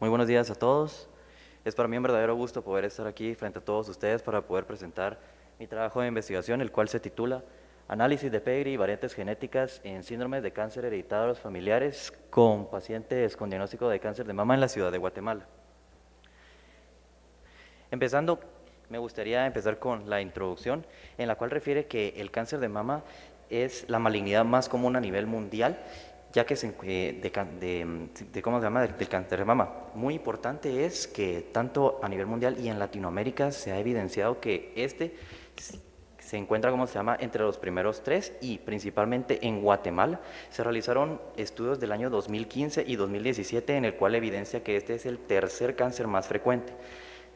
Muy buenos días a todos. Es para mí un verdadero gusto poder estar aquí frente a todos ustedes para poder presentar mi trabajo de investigación, el cual se titula Análisis de pedigree y variantes genéticas en síndromes de cáncer hereditarios familiares con pacientes con diagnóstico de cáncer de mama en la ciudad de Guatemala. Empezando, me gustaría empezar con la introducción, en la cual refiere que el cáncer de mama es la malignidad más común a nivel mundial, ya que ¿cómo se llama? Del cáncer de mama. Muy importante es que tanto a nivel mundial y en Latinoamérica se ha evidenciado que se encuentra, ¿cómo se llama?, entre los primeros tres, y principalmente en Guatemala se realizaron estudios del año 2015 y 2017 en el cual evidencia que este es el tercer cáncer más frecuente,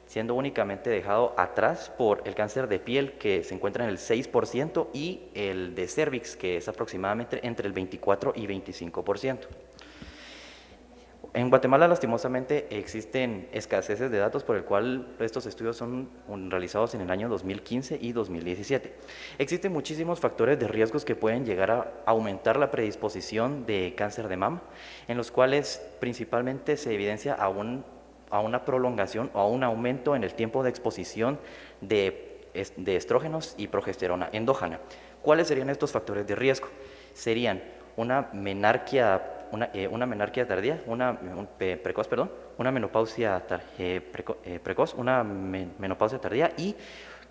siendo únicamente dejado atrás por el cáncer de piel, que se encuentra en el 6%, y el de cervix, que es aproximadamente entre el 24 y 25%. En Guatemala, lastimosamente, existen escaseces de datos, por el cual estos estudios son realizados en el año 2015 y 2017. Existen muchísimos factores de riesgos que pueden llegar a aumentar la predisposición de cáncer de mama, en los cuales principalmente se evidencia a una prolongación o a un aumento en el tiempo de exposición de estrógenos y progesterona endógena. ¿Cuáles serían estos factores de riesgo? Serían una menarquia tardía, precoz, perdón, una menopausia precoz, una menopausia tardía, y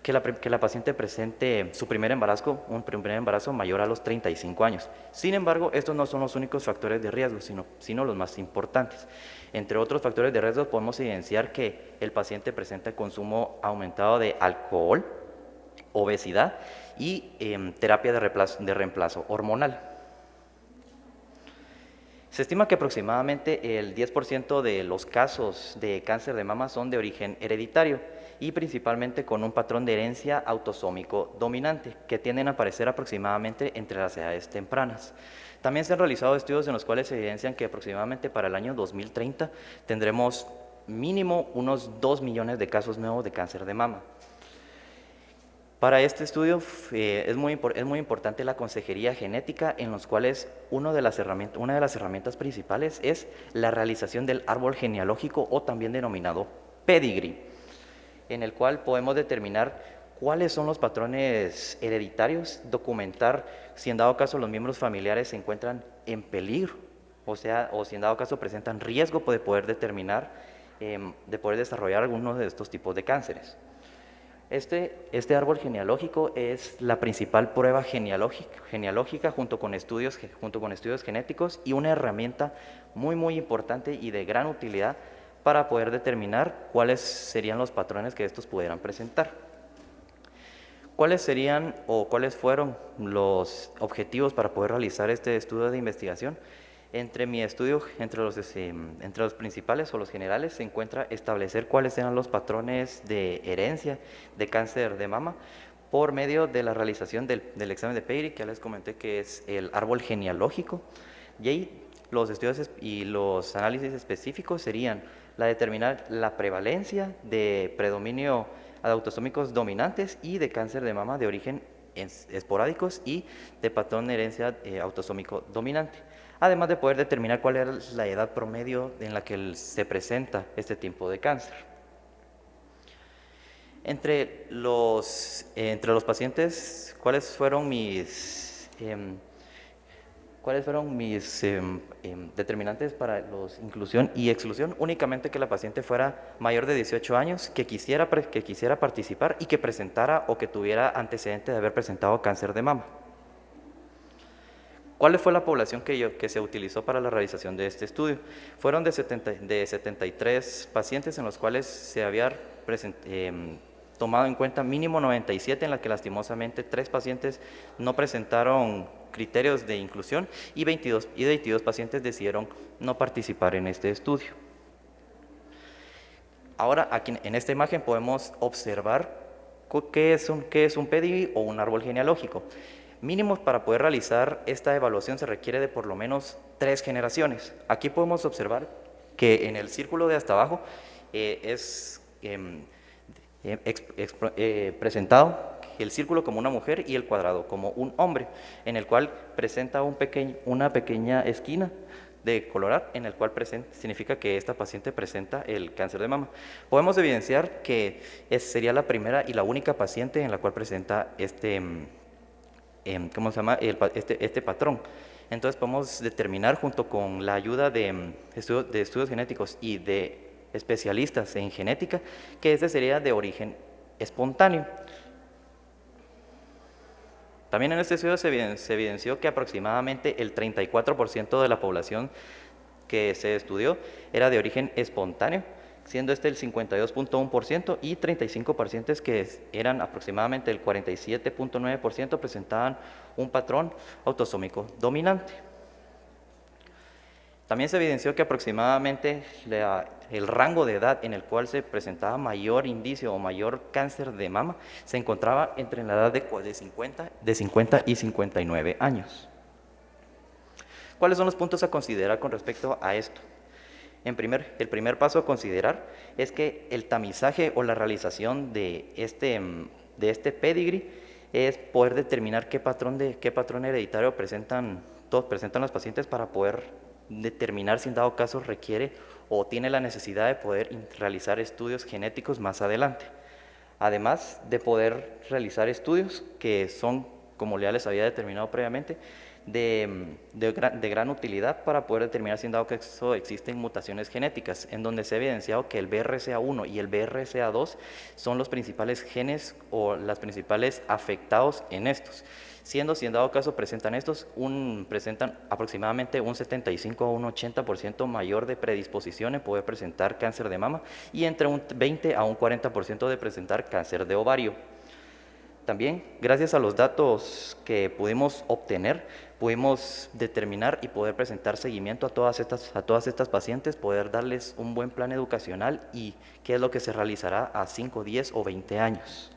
que la paciente presente un primer embarazo mayor a los 35 años. Sin embargo, estos no son los únicos factores de riesgo, sino los más importantes. Entre otros factores de riesgo podemos evidenciar que el paciente presenta consumo aumentado de alcohol, obesidad y terapia de reemplazo hormonal. Se estima que aproximadamente el 10% de los casos de cáncer de mama son de origen hereditario y principalmente con un patrón de herencia autosómico dominante, que tienden a aparecer aproximadamente entre las edades tempranas. También se han realizado estudios en los cuales se evidencian que aproximadamente para el año 2030 tendremos mínimo unos 2 millones de casos nuevos de cáncer de mama. Para este estudio es muy importante la consejería genética, en los cuales una de las herramientas principales es la realización del árbol genealógico, o también denominado pedigree, en el cual podemos determinar cuáles son los patrones hereditarios, documentar si en dado caso los miembros familiares se encuentran en peligro, o si en dado caso presentan riesgo de poder determinar, de poder desarrollar alguno de estos tipos de cánceres. Este árbol genealógico es la principal prueba genealógica junto con estudios genéticos, y una herramienta muy importante y de gran utilidad para poder determinar cuáles serían los patrones que estos pudieran presentar. ¿Cuáles serían o cuáles fueron los objetivos para poder realizar este estudio de investigación? Entre los principales o los generales se encuentra establecer cuáles eran los patrones de herencia de cáncer de mama por medio de la realización del examen de Peyri, que ya les comenté que es el árbol genealógico, y ahí los estudios y los análisis específicos serían la determinar la prevalencia de predominio de autosómicos dominantes y de cáncer de mama de origen esporádicos y de patrón de herencia autosómico dominante, además de poder determinar cuál es la edad promedio en la que se presenta este tipo de cáncer. Entre los pacientes, ¿cuáles fueron mis determinantes para los inclusión y exclusión? Únicamente que la paciente fuera mayor de 18 años, que quisiera participar y que presentara o que tuviera antecedente de haber presentado cáncer de mama. ¿Cuál fue la población que se utilizó para la realización de este estudio? Fueron de 73 pacientes, en los cuales se había tomado en cuenta mínimo 97, en la que lastimosamente 3 pacientes no presentaron criterios de inclusión, y 22 pacientes decidieron no participar en este estudio. Ahora, aquí en esta imagen podemos observar qué es un pedigree o un árbol genealógico. Mínimo para poder realizar esta evaluación se requiere de por lo menos 3 generaciones. Aquí podemos observar que en el círculo de hasta abajo es presentado el círculo como una mujer y el cuadrado como un hombre, en el cual presenta una pequeña esquina de colorar, en el cual significa que esta paciente presenta el cáncer de mama. Podemos evidenciar que sería la primera y la única paciente en la cual presenta ¿cómo se llama? Este patrón. Entonces podemos determinar, junto con la ayuda de estudios genéticos y de especialistas en genética, que este sería de origen espontáneo. También en este estudio se evidenció que aproximadamente el 34% de la población que se estudió era de origen espontáneo, siendo este el 52.1%, y 35 pacientes que eran aproximadamente el 47.9% presentaban un patrón autosómico dominante. También se evidenció que aproximadamente el rango de edad en el cual se presentaba mayor indicio o mayor cáncer de mama se encontraba entre la edad de 50 y 59 años. ¿Cuáles son los puntos a considerar con respecto a esto? El primer paso a considerar es que el tamizaje o la realización de este pedigree es poder determinar qué patrón hereditario presentan los pacientes, para poder determinar si en dado caso requiere o tiene la necesidad de poder realizar estudios genéticos más adelante. Además de poder realizar estudios que son, como ya les había determinado previamente, de gran utilidad para poder determinar si en dado caso existen mutaciones genéticas, en donde se ha evidenciado que el BRCA1 y el BRCA2 son los principales genes o los principales afectados en estos, siendo si en dado caso presentan aproximadamente un 75 a un 80% mayor de predisposición en poder presentar cáncer de mama, y entre un 20 a un 40% de presentar cáncer de ovario. También, gracias a los datos que pudimos obtener, pudimos determinar y poder presentar seguimiento a todas estas pacientes, poder darles un buen plan educacional y qué es lo que se realizará a 5, 10 o 20 años.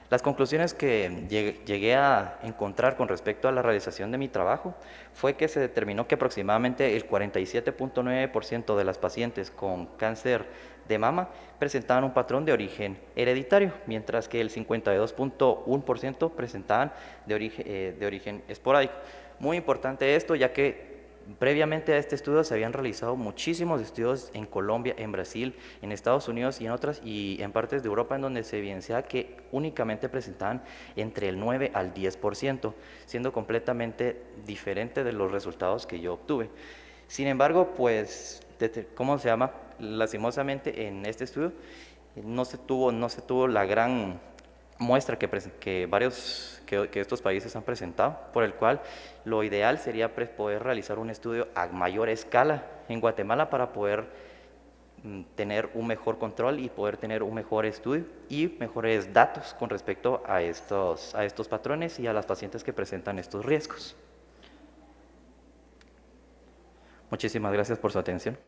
Las conclusiones que llegué a encontrar con respecto a la realización de mi trabajo fue que se determinó que aproximadamente el 47.9% de las pacientes con cáncer de mama presentaban un patrón de origen hereditario, mientras que el 52.1% presentaban de origen esporádico. Muy importante esto, ya que previamente a este estudio se habían realizado muchísimos estudios en Colombia, en Brasil, en Estados Unidos y en otras, y en partes de Europa, en donde se evidenciaba que únicamente presentaban entre el 9 al 10%, siendo completamente diferente de los resultados que yo obtuve. Sin embargo, pues, ¿cómo se llama? Lastimosamente en este estudio no se tuvo la gran muestra que estos países han presentado, por el cual lo ideal sería poder realizar un estudio a mayor escala en Guatemala para poder tener un mejor control y poder tener un mejor estudio y mejores datos con respecto a estos patrones y a las pacientes que presentan estos riesgos. Muchísimas gracias por su atención.